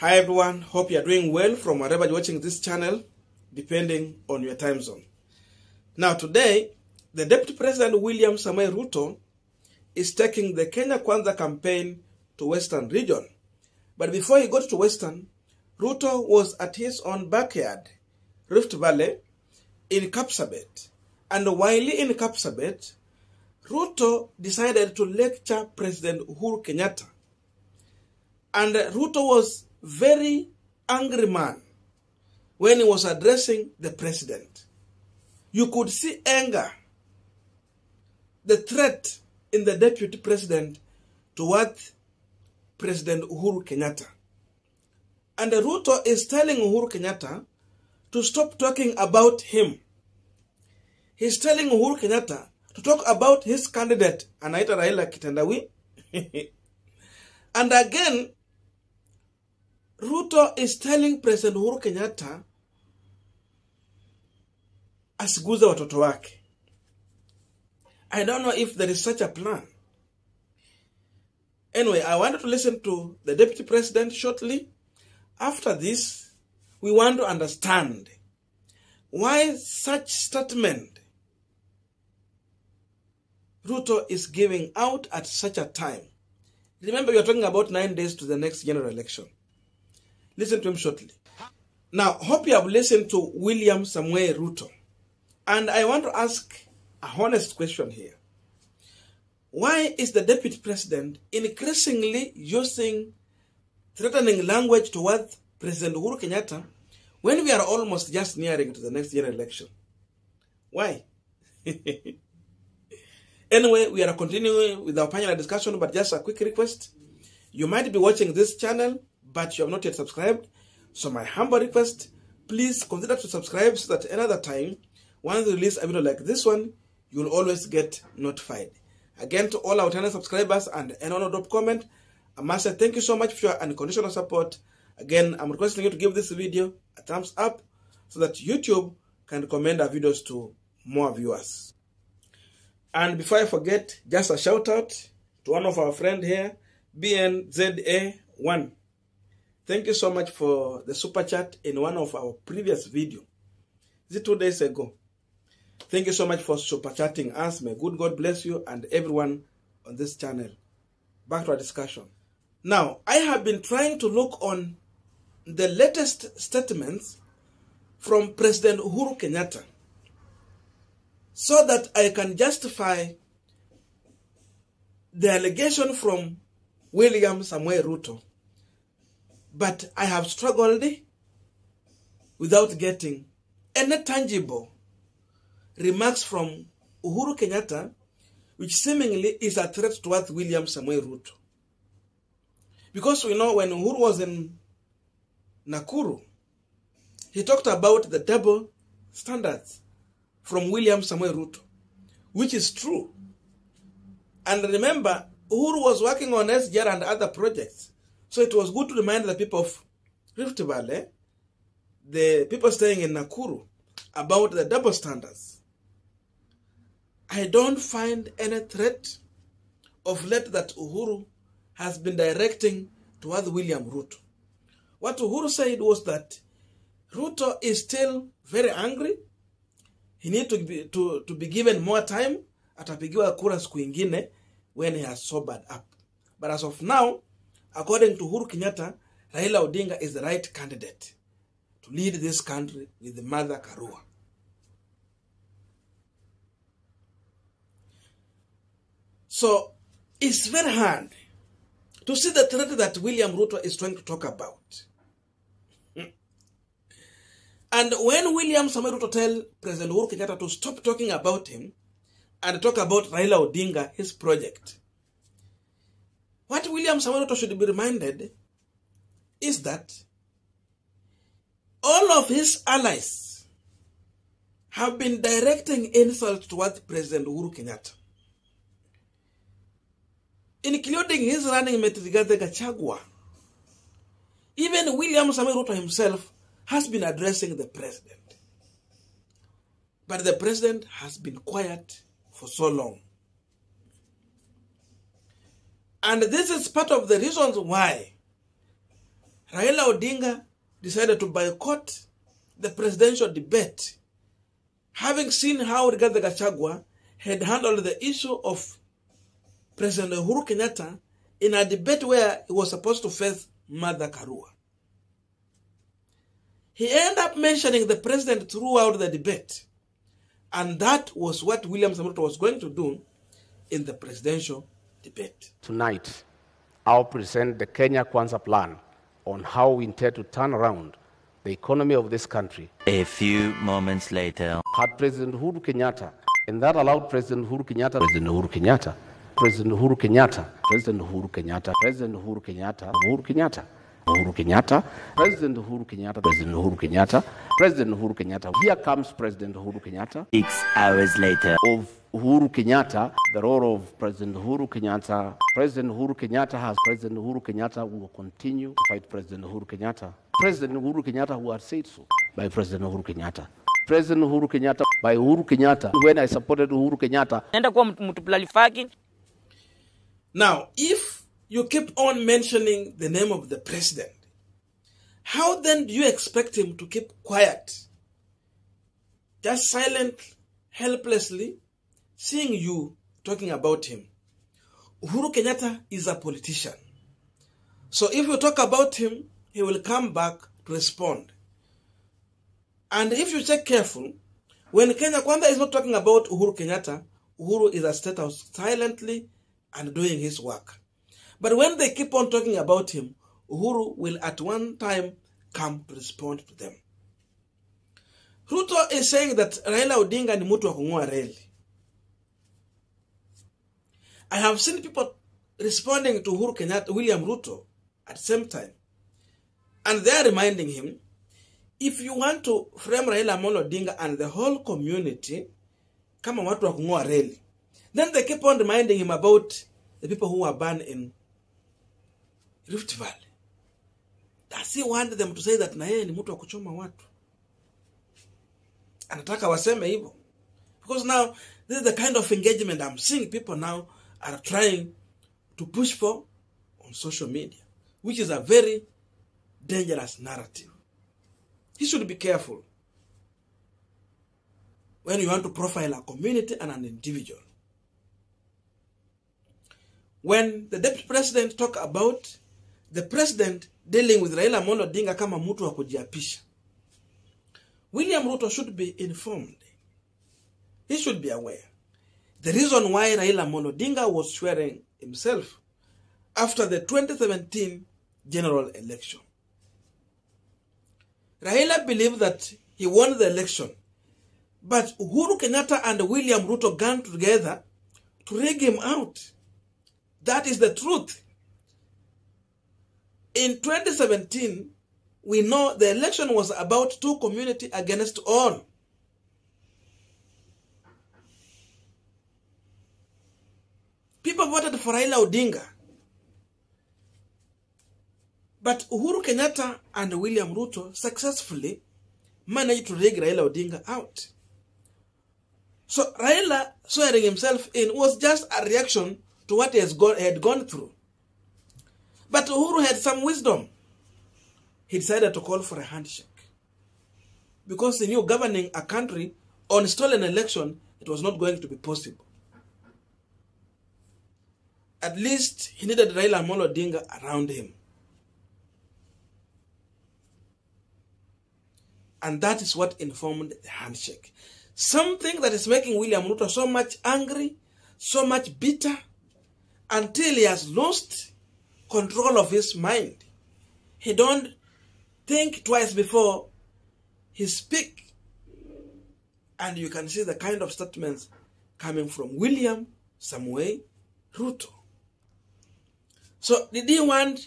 Hi everyone, hope you are doing well from wherever you're watching this channel, depending on your time zone. Now today, the Deputy President William Samoei Ruto is taking the Kenya Kwanza campaign to Western region. But before he got to Western, Ruto was at his own backyard, Rift Valley, in Kapsabet. And while in Kapsabet, Ruto decided to lecture President Uhuru Kenyatta. And Ruto was very angry man when he was addressing the president. You could see anger, the threat in the deputy president towards President Uhuru Kenyatta. And Ruto is telling Uhuru Kenyatta to stop talking about him. He's telling Uhuru Kenyatta to talk about his candidate, Anaita Raila Kitandawi. And again, Ruto is telling President Uhuru Kenyatta asiguze watoto wake. I don't know if there is such a plan. Anyway, I wanted to listen to the Deputy President shortly. After this, we want to understand why such statement Ruto is giving out at such a time. Remember, we are talking about 9 days to the next general election. Listen to him shortly. Now, hope you have listened to William Samoei Ruto. And I want to ask a honest question here. Why is the Deputy President increasingly using threatening language towards President Uhuru Kenyatta when we are almost just nearing to the next general election? Why? Anyway, we are continuing with our panel discussion, but just a quick request. You might be watching this channel, but you have not yet subscribed. So my humble request, please consider to subscribe so that another time, once we release a video like this one, you'll always get notified. Again, to all our channel subscribers and anyone who drop comment, I must say thank you so much for your unconditional support. Again, I'm requesting you to give this video a thumbs up so that YouTube can recommend our videos to more viewers. And before I forget, just a shout out to one of our friends here, BNZA1. Thank you so much for the super chat in one of our previous videos. Is it 2 days ago? Thank you so much for super chatting us. May good God bless you and everyone on this channel. Back to our discussion. Now, I have been trying to look on the latest statements from President Uhuru Kenyatta so that I can justify the allegation from William Samoei Ruto. But I have struggled without getting any tangible remarks from Uhuru Kenyatta, which seemingly is a threat towards William Samoei Ruto. Because we know when Uhuru was in Nakuru, he talked about the double standards from William Samoei Ruto, which is true. And remember, Uhuru was working on SGR and other projects. So it was good to remind the people of Rift Valley, the people staying in Nakuru, about the double standards. I don't find any threat of late that Uhuru has been directing towards William Ruto. What Uhuru said was that Ruto is still very angry. He needs to be given more time. Atapigiwa kura siku ingine when he has sobered up. But as of now, according to Uhuru Kenyatta, Railaodinga is the right candidate to lead this country with the mother Karua. So, it's very hard to see the threat that William Ruto is trying to talk about. And when William Samoei Ruto tell President Uhuru Kenyatta to stop talking about him and talk about Railaodinga, his project, what William Samoei Ruto should be reminded is that all of his allies have been directing insults towards President Uhuru Kenyatta, including his running mate Rigathi Gachagua. Even William Samoei Ruto himself has been addressing the president. But the president has been quiet for so long. And this is part of the reasons why Raila Odinga decided to boycott the presidential debate, having seen how Rigathi Gachagua had handled the issue of President Uhuru Kenyatta in a debate where he was supposed to face Martha Karua. He ended up mentioning the president throughout the debate, and that was what William Samoei Ruto was going to do in the presidential debate. Tonight, I'll present the Kenya Kwanza plan on how we intend to turn around the economy of this country. A few moments later, Had President Uhuru Kenyatta, and that allowed President Uhuru Kenyatta, President Uhuru Kenyatta, President Uhuru Kenyatta, President Uhuru Kenyatta, President Uhuru Kenyatta, Uhuru Kenyatta, Uhuru Kenyatta, President Uhuru Kenyatta, President Uhuru Kenyatta, President Uhuru Kenyatta. Here comes President Uhuru Kenyatta. 6 hours later, Of Uhuru Kenyatta, the role of President Uhuru Kenyatta. President Uhuru Kenyatta has President Uhuru Kenyatta will continue to fight President Uhuru Kenyatta. President Uhuru Kenyatta who had said so by President Uhuru Kenyatta. President Uhuru Kenyatta by Uhuru Kenyatta when I supported Uhuru Kenyatta. Nenda kwa mtupulalifaki. Now, if you keep on mentioning the name of the president, how then do you expect him to keep quiet? Just silent, helplessly, seeing you talking about him. Uhuru Kenyatta is a politician. So if you talk about him, he will come back to respond. And if you check careful, when Kenya Kwanza is not talking about Uhuru Kenyatta, Uhuru is a state house silently and doing his work. But when they keep on talking about him, Uhuru will at one time come to respond to them. Ruto is saying that Raila Odinga ni mtu wa kung'oa reli. I have seen people responding to Uhuru Kenyatta, William Ruto at the same time. And they are reminding him, if you want to frame Raila Amolo Odinga and the whole community kama watu wa kung'oa reli, then they keep on reminding him about the people who were banned in Rift Valley. Does he want them to say that na yeye ni mtu wa kuchoma watu? Anataka waseme hivyo. Because now, this is the kind of engagement I'm seeing people now are trying to push for on social media, which is a very dangerous narrative. He should be careful when you want to profile a community and an individual. When the deputy president talk about the president dealing with Raila Amolo Odinga kama mtu wa kujiapisha, William Ruto should be informed. He should be aware. The reason why Raila Amolo Odinga was swearing himself after the 2017 general election. Raila believed that he won the election, but Uhuru Kenyatta and William Ruto got together to rig him out. That is the truth. In 2017, we know the election was about two communities against all. People voted for Raila Odinga. But Uhuru Kenyatta and William Ruto successfully managed to rig Raila Odinga out. So Raila swearing himself in was just a reaction to what he had gone through. But Uhuru had some wisdom. He decided to call for a handshake. Because he knew governing a country on stolen election, it was not going to be possible. At least he needed Raila Amolo Odinga around him. And that is what informed the handshake. Something that is making William Ruto so much angry, so much bitter, until he has lost control of his mind. He don't think twice before he speak. And you can see the kind of statements coming from William Samoei Ruto. So did he want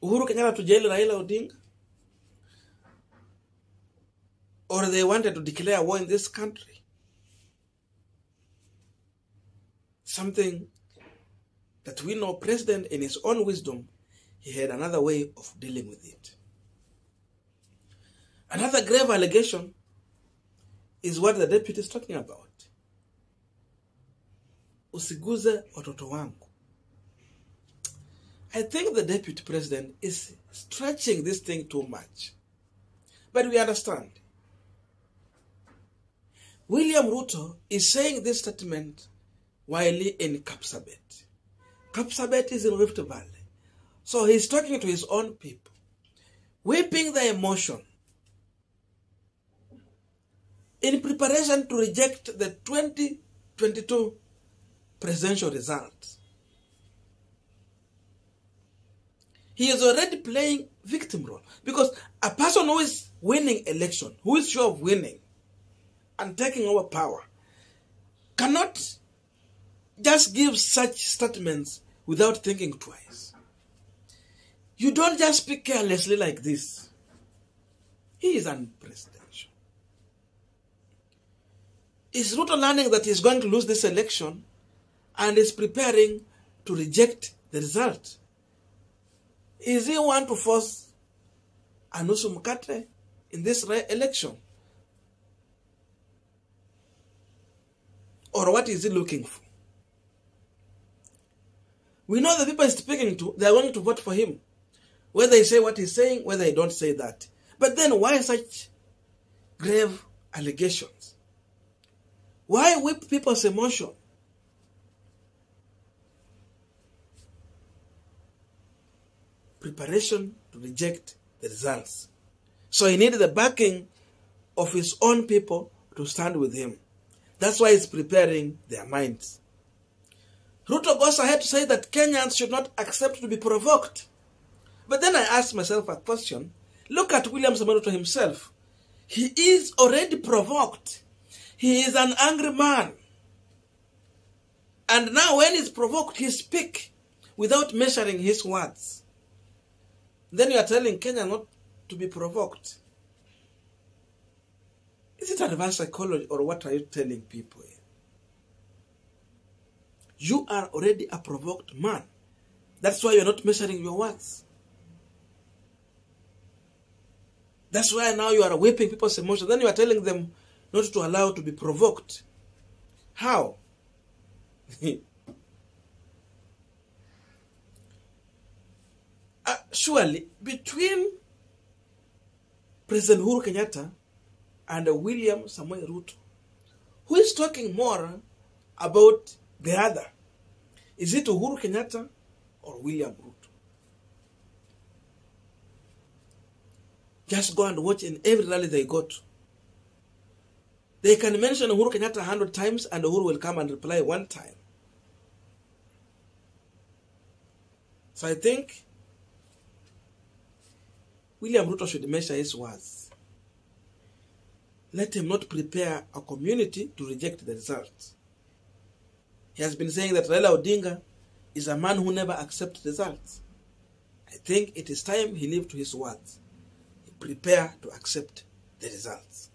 Uhuru Kenyatta to jail Raila Odinga? Or they wanted to declare war in this country? Something that we know president in his own wisdom, he had another way of dealing with it. Another grave allegation is what the deputy is talking about. Usiguze watoto wangu. I think the deputy president is stretching this thing too much. But we understand. William Ruto is saying this statement while in Kapsabet. Kapsabet is in Rift Valley. So he's talking to his own people, whipping the emotion in preparation to reject the 2022 presidential results. He is already playing victim role, because a person who is winning election, who is sure of winning and taking over power, cannot just give such statements without thinking twice. You don't just speak carelessly like this. He is unpresidential. Is Ruto learning that he is going to lose this election and is preparing to reject the result? Is he want to force Anusu Mukate in this election? Or what is he looking for? We know the people he's speaking to, they are going to vote for him. Whether he say what he's saying, whether he don't say that. But then why such grave allegations? Why whip people's emotion? Preparation to reject the results. So he needed the backing of his own people to stand with him. That's why he's preparing their minds. Ruto goes ahead to say that Kenyans should not accept to be provoked. But then I asked myself a question. Look at William Samoei Ruto himself. He is already provoked. He is an angry man. And now when he's provoked, he speaks without measuring his words. Then you are telling Kenya not to be provoked. Is it a reverse psychology, or what are you telling people here? You are already a provoked man. That's why you're not measuring your words. That's why now you are whipping people's emotions. Then you are telling them not to allow to be provoked. How? Surely, between President Uhuru Kenyatta and William Samoei Ruto, who is talking more about the other? Is it Uhuru Kenyatta or William Ruto? Just go and watch in every rally they go to. They can mention Uhuru Kenyatta 100 times and Uhuru will come and reply one time. So I think William Ruto should measure his words. Let him not prepare a community to reject the results. He has been saying that Railaodinga is a man who never accepts results. I think it is time he lived to his words. He prepare to accept the results.